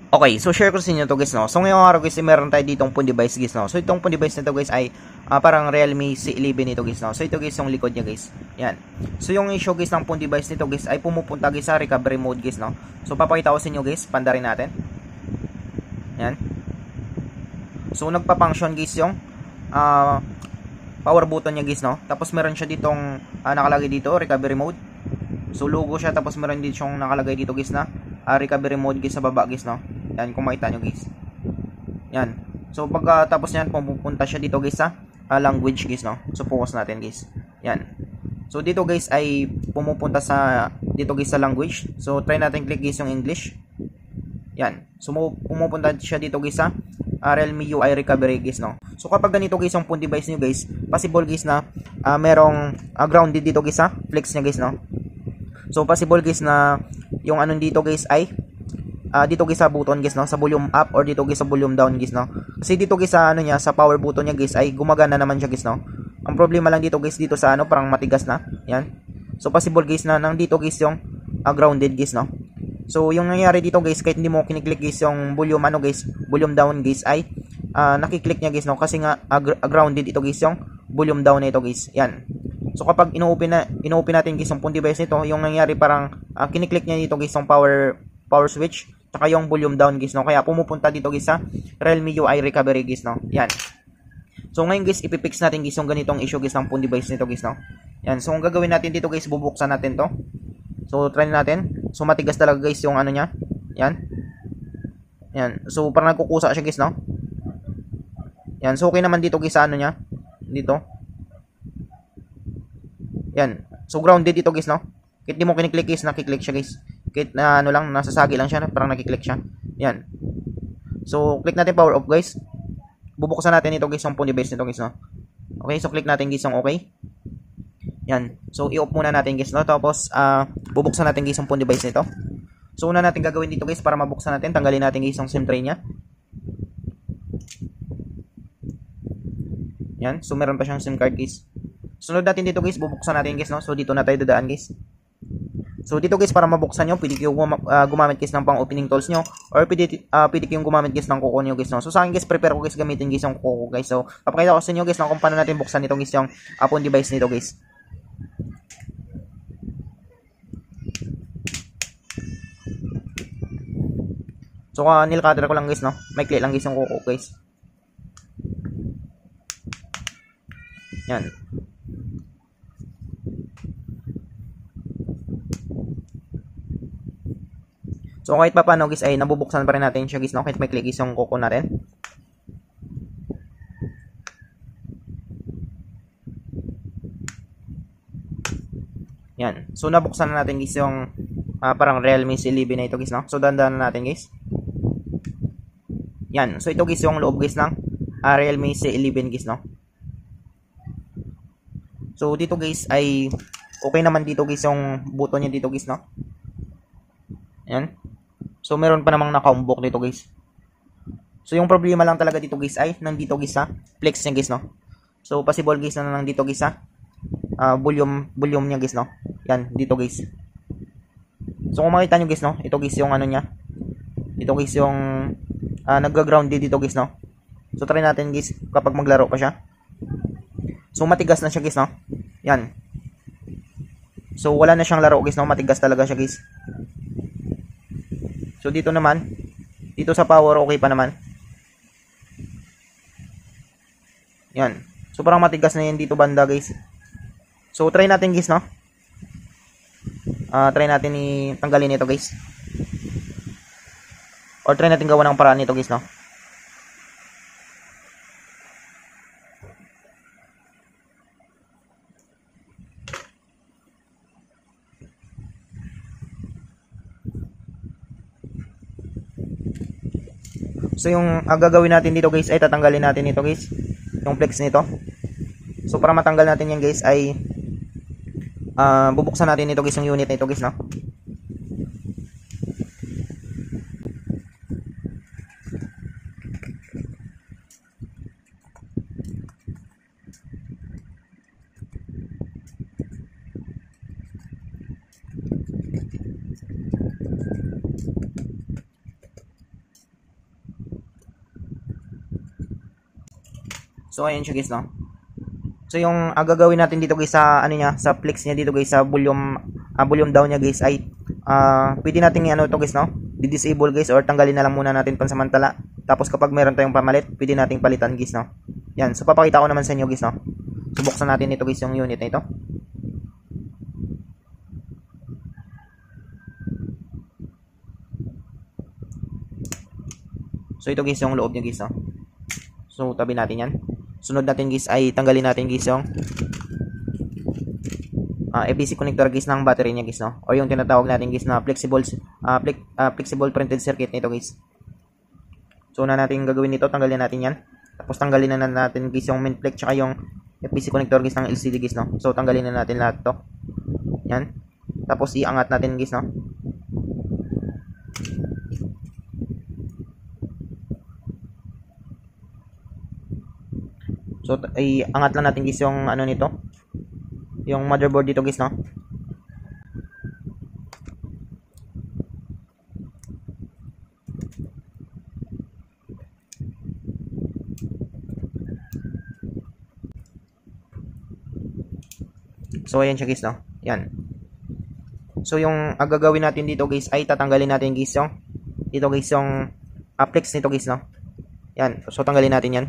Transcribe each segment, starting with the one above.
Okay, so share ko sa inyo to guys, no. So ngayong araw guys, meron tayo ditong phone device guys, no. So itong phone device nito guys ay parang Realme C11 ito guys, no. So ito guys yung likod niya guys. Yan. So yung issue guys ng phone device nito guys ay pumupunta guys sa recovery mode guys, no. So papakita ko sa inyo guys, pandarin natin. Yan. So nagpa-function guys yung power button niya guys, no. Tapos meron siya ditong nakalagay dito recovery mode. So logo siya, tapos meron din siyang nakalagay dito guys na recovery mode guys sa baba guys, no. Yan, kung makita nyo guys. Yan. So pagkatapos yan, pupunta siya dito guys sa language guys, no. So focus natin guys. Yan. So dito guys ay pumupunta sa dito guys sa language. So try natin click guys yung English. Yan. So pumupunta siya dito guys sa Realme UI recovery guys, no. So kapag ganito guys yung phone device niyo guys, possible guys na merong grounded dito guys sa flex niya guys, no. So possible guys na yung anong dito guys ay dito guys sa button guys, no, sa volume up or dito guys sa volume down guys, no. Kasi dito guys sa ano niya, sa power button niya guys ay gumagana naman siya guys, no. Ang problema lang dito guys dito sa ano, parang matigas na. Yan. So possible guys na nang dito guys yung grounded guys, no. So yung nangyayari dito guys, kahit hindi mo kiniklik guys yung volume ano guys, volume down guys ay nakiklik niya guys, no, kasi nga grounded ito guys yung volume down na ito guys. Yan. So kapag ino-open natin guys yung phone device nito, yung nangyayari parang kiniklik niya dito guys yung power switch tsaka yung volume down guys, no. Kaya pumupunta dito guys sa Realme UI recovery guys, no. Yan. So ngayon guys, ipipix natin guys yung ganitong issue guys ng phone device nito guys, no. Yan. So ang gagawin natin dito guys, bubuksan natin to. So try natin. So matigas talaga guys yung ano niya. Yan. Yan. So parang nagkukusa siya guys, no. Yan. So okay naman dito guys sa ano niya. Dito. Yan. So grounded dito guys, no. Kahit di mo kiniklik guys, nakiklik siya guys. Kahit na ano lang, nasasagi lang siya, parang nakiklik siya. Yan. So click natin power off guys. Bubuksan natin ito guys yung phone device nito guys, no. Okay, so click natin guys yung okay. Yan. So i-off muna natin guys, no. Tapos bubuksan natin guys yung phone device nito. So una natin gagawin dito guys para mabuksan natin, tanggalin natin guys yung SIM tray niya. Yan. So meron pa siyang SIM card guys. Sunod natin dito guys, bubuksan natin guys, no. So dito na tayo dadaan guys. So dito guys, para mabuksan nyo, pwede kayong gumamit guys ng pang opening tools nyo, or pwede kayong gumamit guys ng kuko nyo guys, no. So sa akin guys, prepare ko guys gamitin guys yung kuko guys. So papakita ko sa inyo guys kung paano natin buksan ito guys yung phone device nito guys. So nail cutter ko lang guys, no. Maikli lang guys yung kuko guys. Yan. So kahit pa paano guys ay nabubuksan pa rin natin siya guys, no, kahit may click guys yung kuko natin. Yan. So nabuksan na natin guys yung parang Realme C11 na ito guys, no. So dandan na natin guys. Yan. So ito guys yung loob guys ng Realme C11 guys, no. So dito guys ay okay naman dito guys yung button niya dito guys, no. Yan. So meron pa namang naka-umbok dito guys. So yung problema lang talaga dito guys ay nandito guys sa flex niya guys, no. So possible guys na nandito guys sa volume niya guys, no. Yan, dito guys. So kung makita nyo guys, no, ito guys yung ano niya. Ito guys yung nagga-grounded dito guys, no. So try natin guys kapag maglaro pa siya. So matigas na siya guys, no. Yan. So wala na siyang laro guys, no. Matigas talaga siya guys. So dito naman, dito sa power okay pa naman. Yan. So parang matigas na yan dito banda guys. So try natin guys, no. Try natin tanggalin ito guys. Or try natin gawa ng paraan nito guys, no. So yung gagawin natin dito guys ay tatanggalin natin ito guys, yung flex nito. So para matanggal natin yan guys ay bubuksan natin ito guys yung unit nito guys, no. So ayan siya guys, no. So yung gagawin natin dito guys sa ano niya, sa flex niya dito guys, sa volume down niya guys ay pwede nating ano to guys, no. Di-disable guys or tanggalin na lang muna natin pansamantala. Tapos kapag meron tayong pamalit, pwede nating palitan guys, no. Yan, so papakita ko naman sa inyo guys, no. So buksan natin ito guys, yung unit na ito. So ito guys yung loob niya guys, no. So tabi natin yan. Sunod natin guys ay tanggalin natin guys yung FEC connector guys ng battery niya guys, no. Or yung tinatawag natin guys na flexible printed circuit nito guys. So una natin gagawin nito, tanggalin natin yan. Tapos tanggalin na natin guys yung main plate tsaka yung FEC connector guys ng LCD guys, no. So tanggalin na natin lahat to. Yan. Tapos iangat natin guys, no. So iangat lang natin guys yung ano nito. Yung motherboard dito guys, no. So ayan siya guys, no. Yan. So yung gagawin natin dito guys ay tatanggalin natin guys yung dito guys yung flex nito guys, no. Yan. So tanggalin natin yan.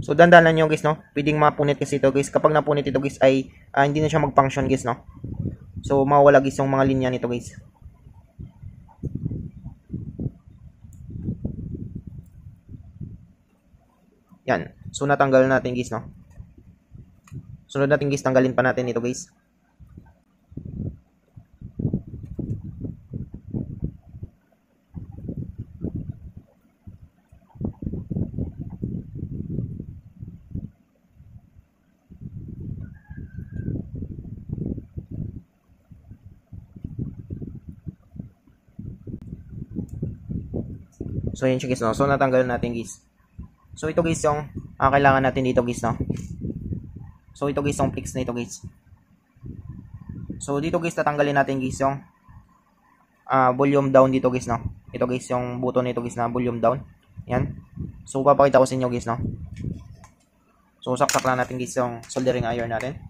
So dandanan nyo guys, no. Pwedeng mapunit kasi ito guys. Kapag napunit ito guys ay hindi na siya mag-function guys, no. So mawala guys yung mga linya nito guys. Yan. So natanggal natin guys, no. Sunod natin guys, tanggalin pa natin ito guys. So yan siya guys, no. So natanggal natin guys. So ito guys yung kailangan natin dito guys, no. So ito guys yung flex na ito guys. So dito guys tatanggalin natin guys yung volume down dito guys, no. Ito guys yung button nito guys na volume down. Yan. So papakita ko sa inyo guys, no. So saksak lang natin guys yung soldering iron natin.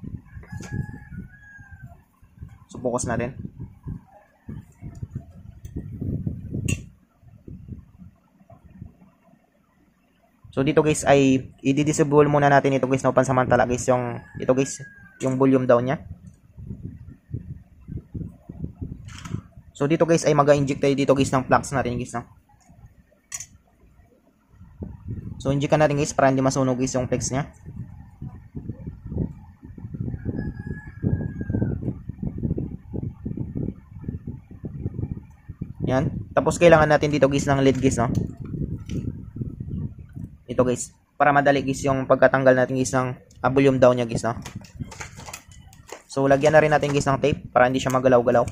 So focus natin. So dito guys ay i-disable muna natin ito guys, no, pansamantala guys yung ito guys, yung volume down niya. So dito guys ay mag-inject tayo dito guys ng flux natin guys, no. So inject natin guys para hindi masunog guys yung flux niya. Yan. Tapos kailangan natin dito guys ng lead guys, no. Ito guys, para madali guys yung pagkatanggal natin guys ng volume down niya guys, no. So lagyan na rin natin guys ng tape para hindi siya magalaw-galaw.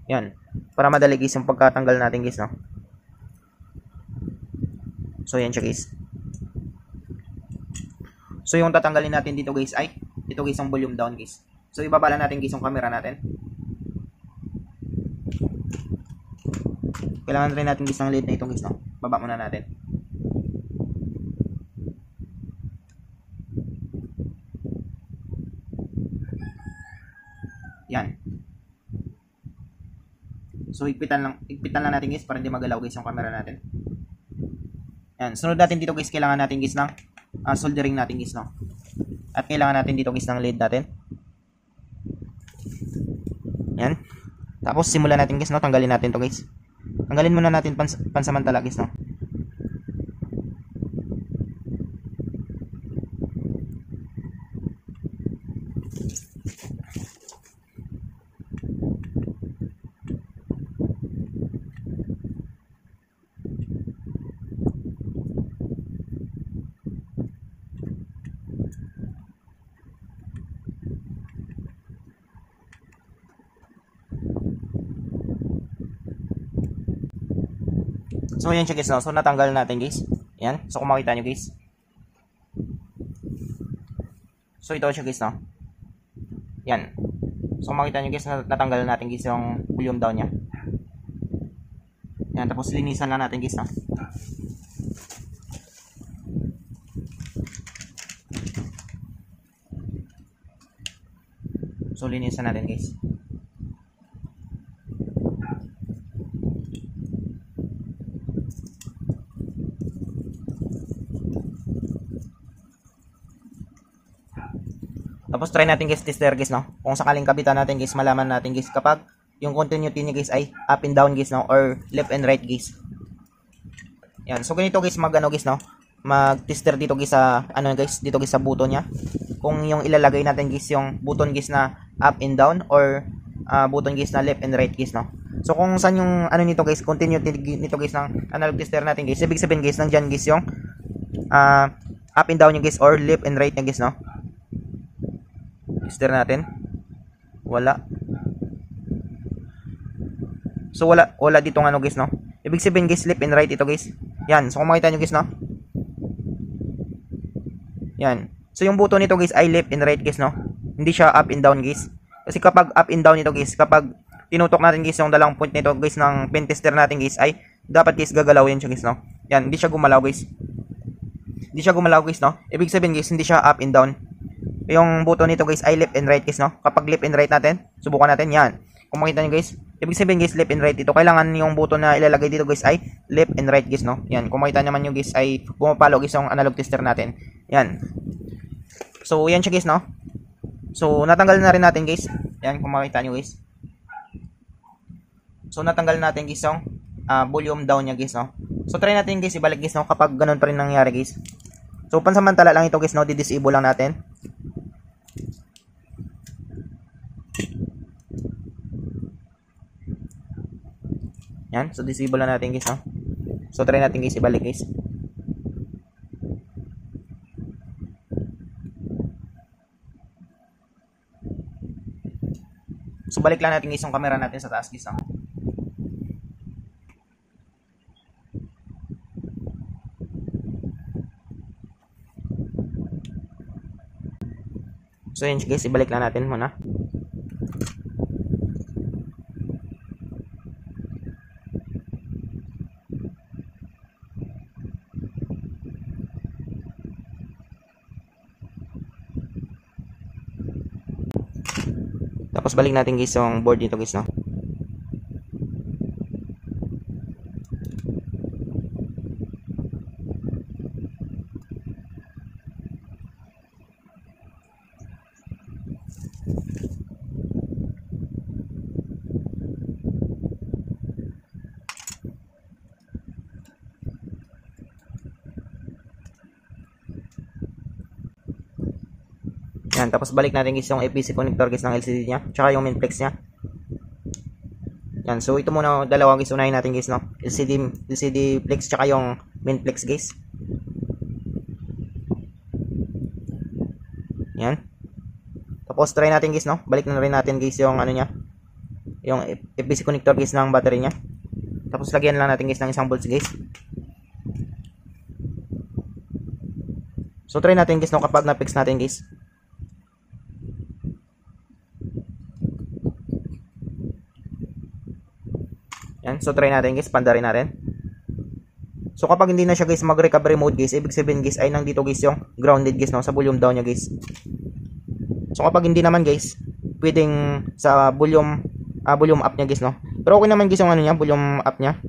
Yan, para madali guys yung pagkatanggal natin guys, no. So yan siya guys. So yung tatanggalin natin dito guys ay ito guys yung volume down guys. So ibaba lang natin guys yung camera natin. Kailangan rin natin guys ng lid na itong guys, no. Baba muna natin. Yan. So higpitan lang natin guys para hindi magalaw guys yung camera natin. Yan, sunod natin dito guys, kailangan natin guys ng soldering natin guys, no. At kailangan natin dito guys ng lead natin. Yan. Tapos simulan natin guys, no, tanggalin natin to guys. Tanggalin muna natin pansamantala guys, no. So yan siya guys, no? So natanggal natin guys. Yan. So kung makita nyo guys. So ito siya guys, no? Yan. So kung makita nyo guys, natanggal natin guys yung volume down nya. Yan. Tapos linisan lang natin guys, no? So linisan natin guys. Tapos try natin guys tester guys, no? Kung sakaling kapitan natin guys, malaman natin guys kapag yung continuity niya guys ay up and down guys, no? Or left and right guys. Yan. So ganito guys mag ano guys, no? Mag-tester dito guys sa ano guys, dito guys sa button niya. Kung yung ilalagay natin guys yung button guys na up and down or button guys na left and right guys, no. So kung saan yung ano nito guys, continuity nito guys ng analog tester natin guys, ibig sabihin guys nandiyan guys yung up and down niya guys or left and right niya guys, no. Tester natin. Wala. So wala dito ng ano guys, no. Ibig sabihin guys left and right ito guys. Yan. So kung makita nyo guys, no. Yan. So yung button nito guys ay left and right guys, no. Hindi siya up and down guys. Kasi kapag up and down nito guys, kapag tinutok natin guys yung dalawang point nito guys ng pen tester natin guys ay dapat guys gagalaw yan siya guys, no. Yan, hindi siya gumalaw guys. Hindi siya gumalaw guys, no. Ibig sabihin guys hindi siya up and down. Yung button nito guys ay left and right guys, no. Kapag left and right natin, subukan natin yan. Kung makita nyo guys, ibig sabihin guys left and right dito. Kailangan yung button na ilalagay dito guys ay left and right guys, no. Yan, kung makita naman nyo guys ay pumapalo guys yung analog tester natin. Yan. So, yan siya guys, no. So, natanggal na rin natin guys. Yan, kung makita nyo guys. So, natanggal natin guys yung volume down niya guys, no. So, try natin guys ibalik guys, no, kapag ganun pa rin nangyari guys. So, pansamantala lang ito guys, no, di-disable lang natin. Yan, so disable lang natin guys, no. So, try natin guys ibalik guys. So, balik lang natin guys yung camera natin sa taas guys, no. So, yun guys, ibalik lang natin muna. Tapos balik natin guys yung board dito guys, no. Yan, tapos balik natin guys yung APC connector guys ng LCD nya, tsaka yung main flex nya. Yan, so ito muna dalawa guys, unahin natin guys, no. LCD flex tsaka yung main flex guys. Yan. Tapos try natin guys, no. Balik na rin natin guys yung ano nya, yung APC connector guys ng battery nya. Tapos lagyan lang natin guys ng isang volts guys. So try natin guys, no, kapag na-fix natin guys. Yan, so try natin guys, pandarin natin. So kapag hindi na siya guys mag-recovery mode guys, ibig sabihin guys ay nandito guys yung grounded guys, no, sa volume down niya guys. So kapag hindi naman guys, pwedeng sa volume up niya guys, no. Pero okay naman guys yung ano niya, volume up niya.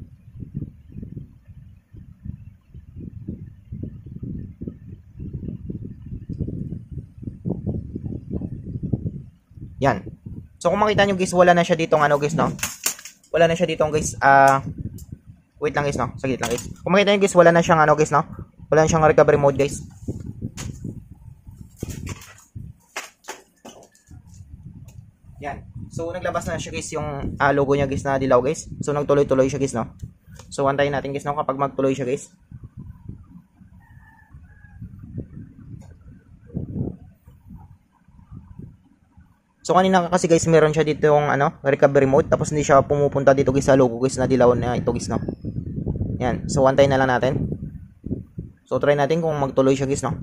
Yan. So kung makita nyo guys, wala na siya ditong ano guys, no. Wala na siya ditong guys, wait lang guys, no. Saglit lang guys. Kung makita nyo guys, wala na siyang ano guys, no. Wala na siyang recovery mode guys. Yan. So naglabas na siya guys yung logo niya guys na dilaw guys. So nagtuloy-tuloy siya guys, no. So antayin natin guys, no, kapag magtuloy siya guys. So kanina kasi guys meron siya dito yung ano, recovery mode, tapos hindi siya pumupunta dito guys sa logo guys na dilaw na ito guys, no. Yan. So, antayin na lang natin. So, try natin kung magtuloy siya guys, no?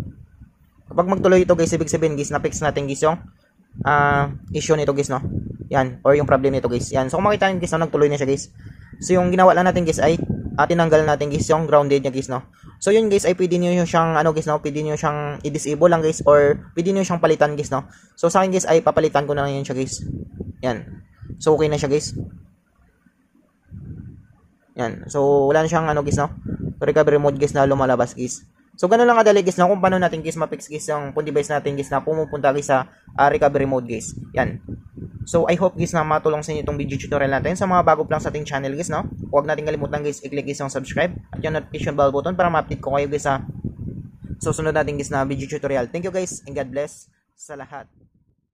Kapag magtuloy ito guys, ibig sabihin guys, na-fix natin guys yung issue nito guys, no? Yan. Or yung problem nito guys. Yan. So, kung makita nyo guys, no, nagtuloy na siya guys. So, yung ginawa lang natin guys ay tinanggal natin guys yung grounded niya guys, no? So, yun guys ay pwede nyo siyang, guys, no? Pwede nyo siyang i-disable lang guys or pwede nyo siyang palitan guys, no? So, sa akin guys ay papalitan ko na lang yun siya guys. Yan. So, okay na siya guys. Yan. So, wala na siyang guys, no? Recovery mode guys na lumalabas guys. So, ganun lang kadali guys, no? Kung paano natin guys ma-fix guys yung phone device natin guys na pumupunta guys sa recovery mode guys. Yan. So, I hope guys na matulong sa inyo itong video tutorial natin. Sa mga bago pa lang sa ating channel guys, no? Huwag natin kalimutan guys, i-click guys yung subscribe at yung notification bell button para ma-update ko kayo guys sa susunod natin guys na video tutorial. Thank you guys and God bless sa lahat.